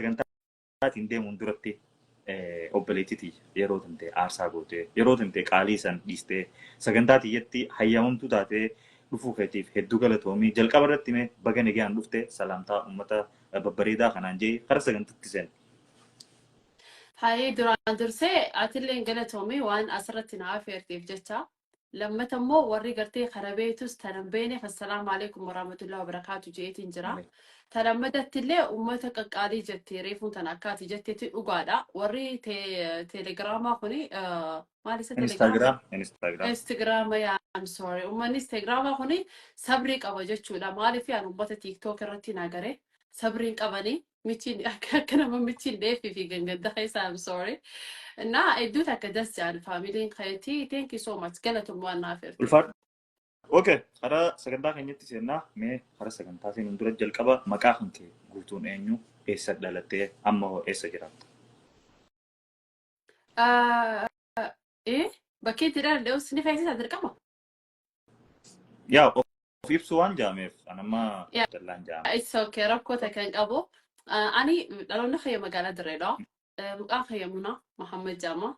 sagantaatiin deemuun duratti obboleettitii yeroo tantee aarsaa gootee yeroo tantee qaalii san dhiistee sagantaa tiyyatti hayyamamtuu taatee dhufuu keetiif hedduu galatoomii jalqaba irratti mee baga nagaan dhufte salaamtaa uummata babbareedaa kanaan jee kara sagantaatti seen. هاي duraan dursee atiilleen galatoomii waan asirratti naaf eerteef jecha lammata immoo warri gartee karabeetus tanan beene assalaamu alaikum warahmatullahi wabarakaatu jeetiin jira. Talammadattillee uummata qaqqaalii jettee reefuun tan akkaati jetteetti dhugaadha. Warri teelegiraamaa kuni maal isa Instagram yaa I'm sorry. Uummanni Instagramaa kuni sabrii qaba jechuudha. Maaliif yaa uummata TikTok irratti naagare sabriin qabanii michiin akka nama michiin dheefi fi gangadda keessa I'm sorry. Na iddoo takka dasjaan faamiliin keetii thank you so much galatoom waan naaf ertu. Okay, hara sagantaa keenyatti seenaa mee hara sagantaa seenuun dura jalqaba maqaa kan kee guutuun eenyu eessa dhalattee amma hoo eessa jiraattu? Bakki itti dhaladhe osoo feesisaa dirqama? Yaa of ibsu waan jaameef anamma dallaan jaame. It's okay rakkoota kan qabu. Ani dhaloonni kiyya magaalaa Dirreedhaa. Maqaan kiyya Munaa Muhammad Jaama.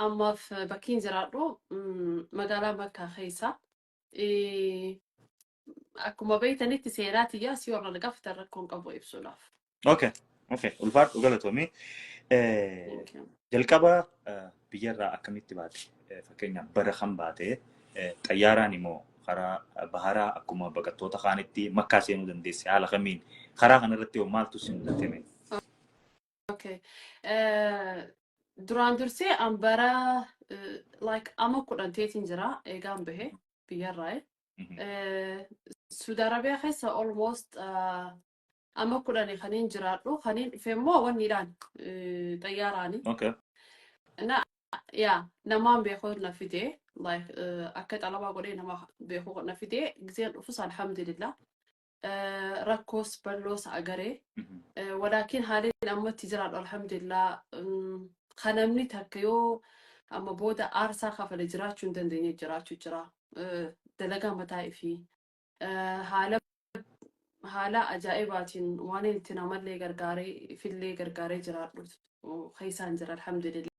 Ammaaf bakkiin jiraadhu magaalaa Makkaa keessa. Akkuma beektanitti seeraa tiyyaa si warra gaafa rakkoon qabu ibsuudhaaf. Okay. Ulfaadhu galatoomii. Jalqaba biyyarraa akkamitti baate? Fakkeenyaaf bara kan baate xayyaaraan immoo karaa baharaa akkuma baqattoota kaanitti Makkaa seenuu dandeesse haala kamiin karaa kanarratti maaltu si mudatame? Okay. Duraan dursee ambara like amma kudhan teetiin jira eegaan bahe biyyarraa. Saudi Arabia keessa almost amma kudhan kaniin jiraadhu kaniin dhufeemmoo wanniidhaan xayyaaraani. Okay. Na yaa namaan beekuu na fidee like akka xalabaa godhee nama beekuu na fidee giseen dhufus alhamdulillah. Rakkoos balloos agaree walaakin haaleen ammatti jiraadhu alhamdulillah kanamni takka yoo amma booda aarsaa kafale jiraachuu hin dandeenye jiraachuu jira dalagaa mataa fi haala ajaa'ibaatiin waan itti namallee gargaaree fillee gargaaree jiraadhu keessaan jira alhamdulillah.